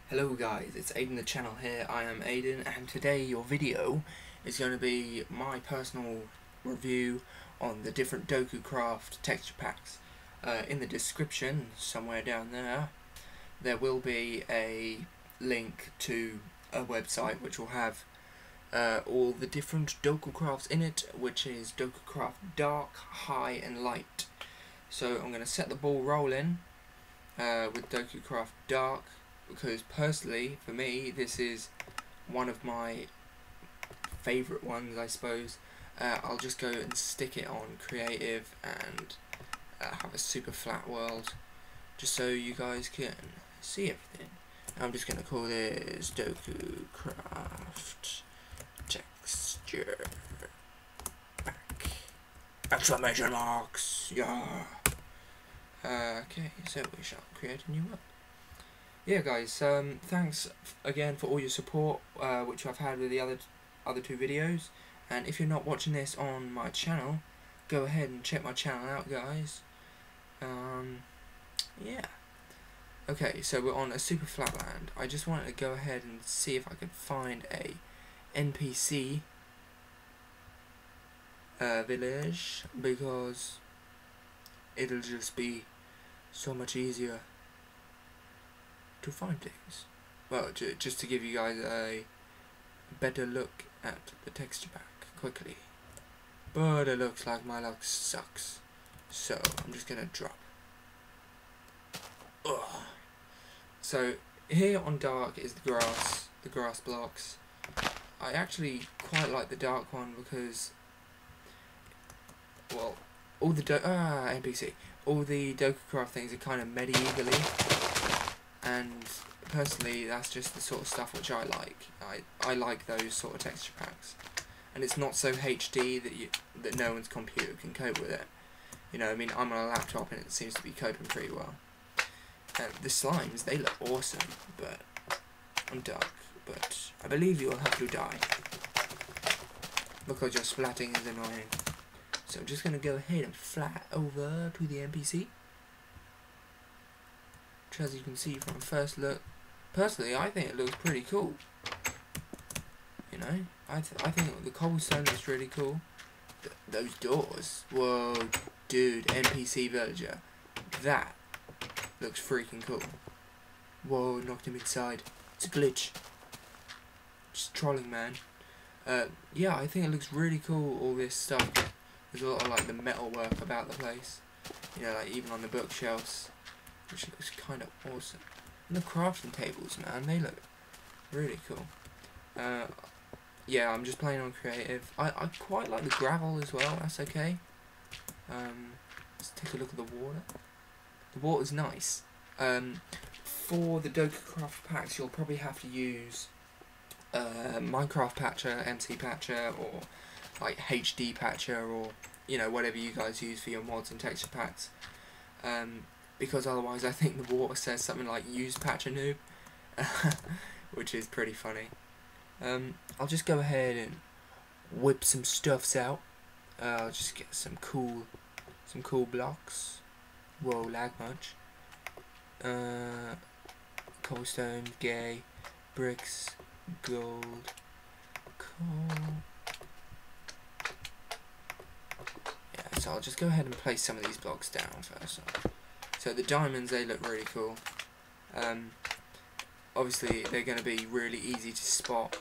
Hello guys, it's Aiden the channel here. I am Aiden, and today your video is going to be my personal review on the different Dokucraft texture packs. In the description, somewhere down there will be a link to a website which will have all the different Dokucrafts in it, which is Dokucraft Dark, High and Light. So I'm going to set the ball rolling with Dokucraft Dark, because personally, for me, this is one of my favourite ones, I suppose. I'll just go and stick it on creative and have a super flat world, just so you guys can see everything. I'm just going to call this Dokucraft Texture Pack! Exclamation marks! Yeah! Okay, so we shall create a new one. Yeah guys, thanks again for all your support which I've had with the other two videos, and if you're not watching this on my channel, go ahead and check my channel out guys. Yeah. Okay, so we're on a super flat land. I just wanted to go ahead and see if I could find a Npc village, because it'll just be so much easier to find things. Well, just to give you guys a better look at the texture pack quickly. But it looks like my luck sucks, so I'm just gonna drop. Ugh. So here on dark is the grass blocks. I actually quite like the dark one because, well, all the NPC, all the Dokucraft things are kind of medievally. And personally, that's just the sort of stuff which I like. I like those sort of texture packs, and it's not so HD that no one's computer can cope with it. You know, I mean, I'm on a laptop and it seems to be coping pretty well. The slimes, they look awesome, but on dark. But I believe you'll have to die because your splatting is annoying. So I'm just gonna go ahead and fly over to the NPC. As you can see from the first look, personally I think it looks pretty cool. You know, I think the cobblestone looks really cool. Those doors, whoa, dude, NPC Villager, that looks freaking cool. Whoa, knocked him inside. It's a glitch. Just trolling, man. Yeah, I think it looks really cool. All this stuff. There's a lot of like the metal work about the place. You know, like even on the bookshelves, which looks kind of awesome. And the crafting tables, man, they look really cool. Yeah, I'm just playing on creative. I quite like the gravel as well, that's okay. Let's take a look at the water. The water's nice. For the Dokucraft packs, you'll probably have to use Minecraft Patcher, MC Patcher, or like HD Patcher, or, you know, whatever you guys use for your mods and texture packs. Because otherwise I think the water says something like use patcher noob, which is pretty funny. I'll just go ahead and whip some stuffs out. I'll just get some cool blocks. Whoa, lag much. Cobblestone, gay, bricks, gold, coal. Yeah, so I'll just go ahead and place some of these blocks down first. So the diamonds, they look really cool. Obviously they're going to be really easy to spot.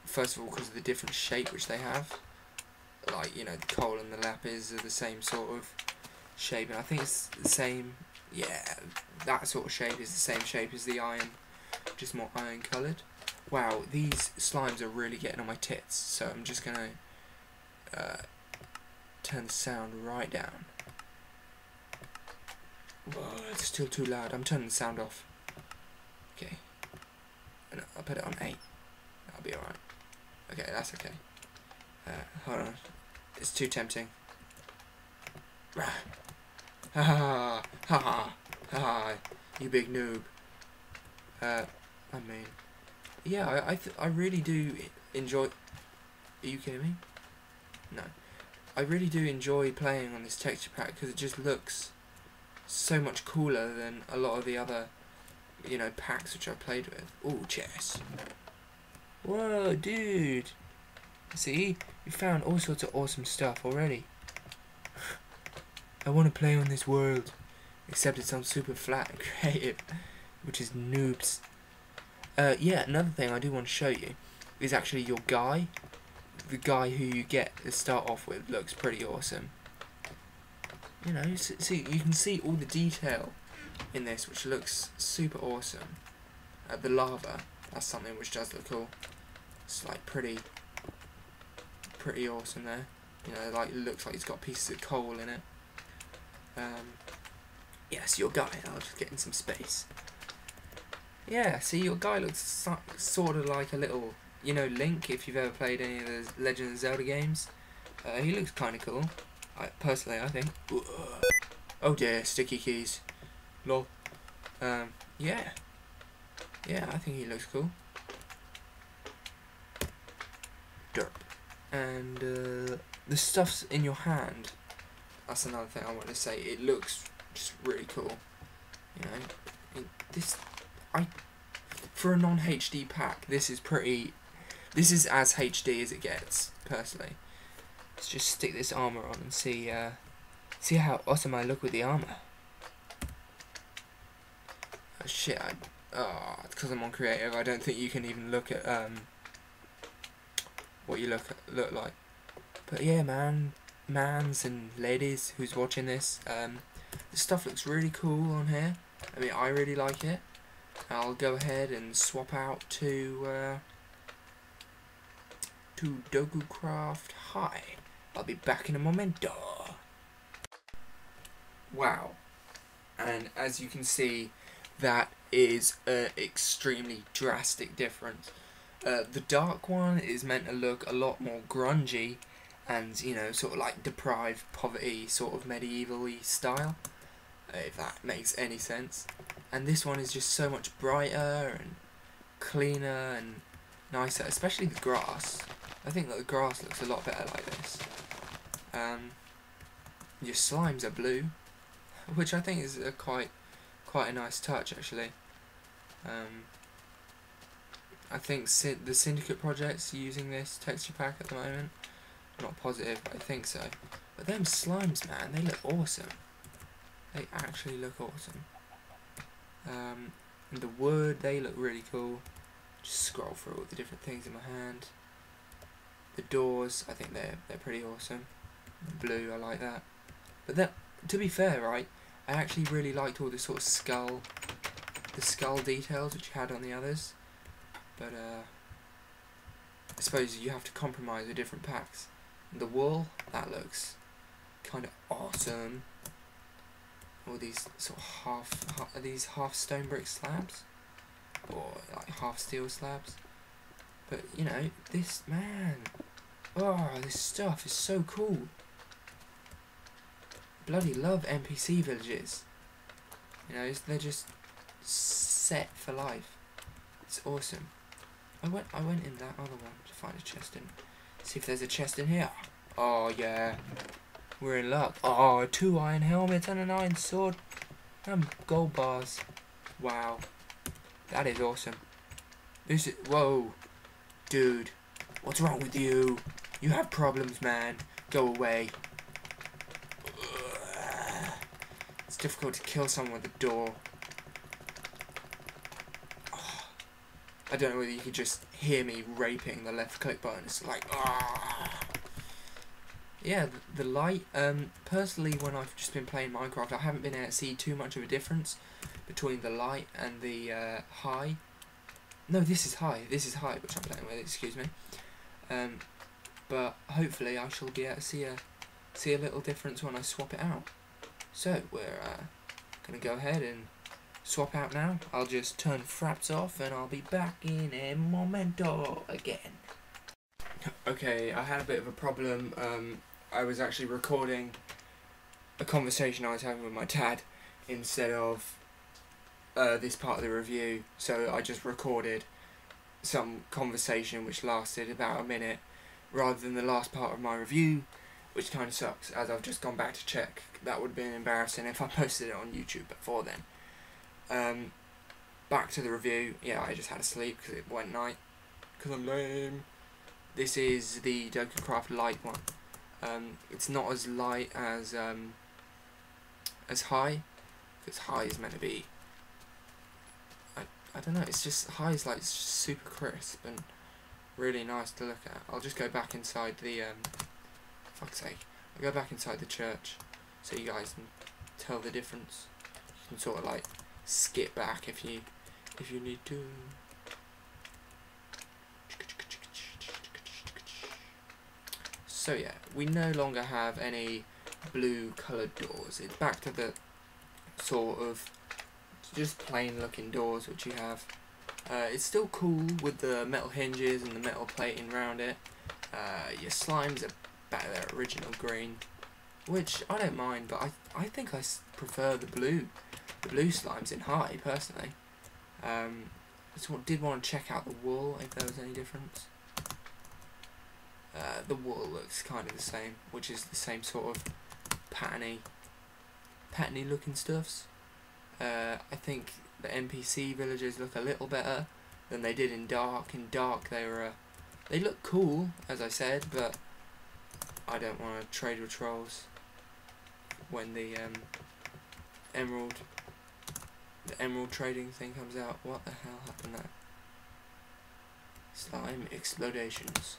First of all, because of the different shape which they have. Like, you know, the coal and the lapis are the same sort of shape, and I think it's the same, yeah, that sort of shape is the same shape as the iron, just more iron coloured. Wow, these slimes are really getting on my tits, so I'm just going to turn the sound right down. Whoa, it's still too loud. I'm turning the sound off. Okay. No, I'll put it on 8. That'll be alright. Okay, that's okay. Hold on. It's too tempting. Ha ha ha ha ha! You big noob. I mean, yeah, I really do enjoy. Are you kidding me? No. I really do enjoy playing on this texture pack because it just looks so much cooler than a lot of the other you know, packs which I played with. Ooh, chess. Whoa, dude. See, you found all sorts of awesome stuff already. I want to play on this world. Except it sounds super flat and creative, which is noobs. Yeah, another thing I do want to show you is actually your guy. The guy who you get to start off with looks pretty awesome. You know, see, you can see all the detail in this, which looks super awesome. The lava, that's something which does look cool. It's like pretty awesome there. You know, like it looks like it's got pieces of coal in it. Yes, your guy. I'll just get in some space. Yeah, see, your guy looks sort of like a little, you know, Link, if you've ever played any of the Legend of Zelda games. He looks kind of cool. Personally, I think. Oh dear, sticky keys. Lol. Yeah. Yeah, I think he looks cool. Derp. And, the stuff's in your hand. That's another thing I want to say. It looks just really cool. You know, for a non-HD pack, this is as HD as it gets, personally. Let's just stick this armor on and see how awesome I look with the armor. Oh shit, it's because I'm on creative. I don't think you can even look at what you look like. But yeah, mans and ladies who's watching this, the stuff looks really cool on here. I mean, I really like it. I'll go ahead and swap out to Dokucraft High. I'll be back in a momento. Wow. And as you can see, that is an extremely drastic difference. The dark one is meant to look a lot more grungy and, you know, sort of like deprived, poverty, sort of medieval-y style, if that makes any sense. And this one is just so much brighter and cleaner and nicer, especially the grass. I think that the grass looks a lot better like this. Your slimes are blue, which I think is quite a nice touch, actually. I think the Syndicate project's using this texture pack at the moment. I'm not positive, but I think so. But them slimes, man, they look awesome. They actually look awesome. And the wood, they look really cool. Just scroll through all the different things in my hand. The doors, I think they're pretty awesome. Blue, I like that. But that, to be fair, right, I actually really liked all the sort of skull details which you had on the others. But I suppose you have to compromise with different packs. The wool, that looks kind of awesome. All these sort of are these half stone brick slabs, or like half steel slabs. But you know, this, man, oh, this stuff is so cool. Bloody love NPC villages. You know, they're just set for life. It's awesome. I went in that other one to find a chest in. See if there's a chest in here. Oh yeah, we're in luck. Oh, 2 iron helmets and an iron sword and gold bars. Wow, that is awesome. This is, whoa, dude, what's wrong with you? You have problems, man. Go away. It's difficult to kill someone with a door. I don't know whether you could just hear me raping the left click button. It's like, ah. Yeah, the light. Personally, when I've just been playing Minecraft, I haven't been able to see too much of a difference between the light and the high. No, this is high. This is high, which I'm playing with. Excuse me. But hopefully, I shall be able to see a little difference when I swap it out. So we're gonna go ahead and swap out now. I'll just turn fraps off and I'll be back in a momento again. Okay, I had a bit of a problem. I was actually recording a conversation I was having with my dad instead of this part of the review, so I just recorded some conversation which lasted about a minute rather than the last part of my review, which kind of sucks as I've just gone back to check. That would have been embarrassing if I posted it on YouTube before then. back to the review. Yeah, I just had to sleep because it went night. Because I'm lame. This is the Dokucraft light one. It's not as light as high, because high is meant to be, I don't know, it's just, high is like super crisp and really nice to look at. I'll just go back inside the, fuck's sake, I'll go back inside the church so you guys can tell the difference. You can sort of like skip back if you need to. So yeah, we no longer have any blue coloured doors. It's back to the sort of just plain looking doors which you have. It's still cool with the metal hinges and the metal plating around it. Your slimes are back to their original green, which I don't mind, but I think I prefer the blue slimes in high personally. I did want to check out the wool if there was any difference. The wool looks kind of the same, which is the same sort of patterny looking stuffs. I think the Npc villages look a little better than they did in dark. In dark they look cool, as I said, but I don't want to trade with trolls when the emerald trading thing comes out. What the hell happened there? Slime explodations.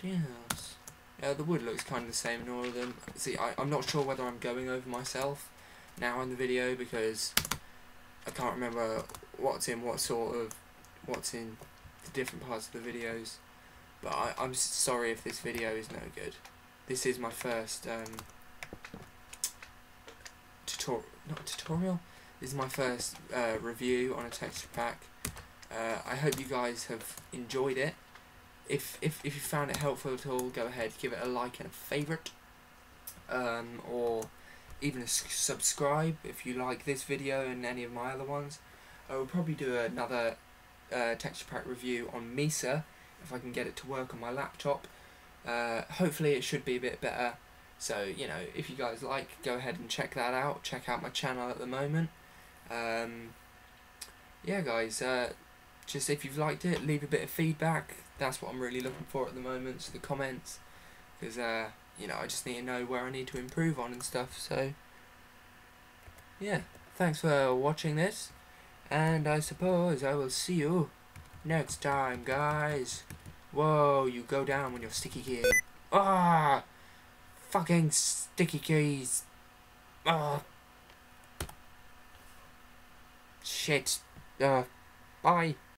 Yes. The wood looks kind of the same in all of them. See, I'm not sure whether I'm going over myself now in the video because I can't remember what's in the different parts of the videos. But I'm sorry if this video is no good. This is my first tutorial. This is my first review on a texture pack. I hope you guys have enjoyed it. If you found it helpful at all, go ahead, give it a like and a favourite, or even a subscribe if you like this video and any of my other ones. I will probably do another texture pack review on Mesa if I can get it to work on my laptop. Hopefully it should be a bit better, so you know, if you guys like, go ahead and check that out. Check out my channel at the moment. Yeah guys, just if you've liked it, leave a bit of feedback. That's what I'm really looking for at the moment, so the comments, because you know, I just need to know where I need to improve on and stuff. So yeah, thanks for watching this, and I suppose I will see you next time, guys. Whoa, you go down when you're sticky key. Ah, fucking sticky keys. Ah, shit. Bye.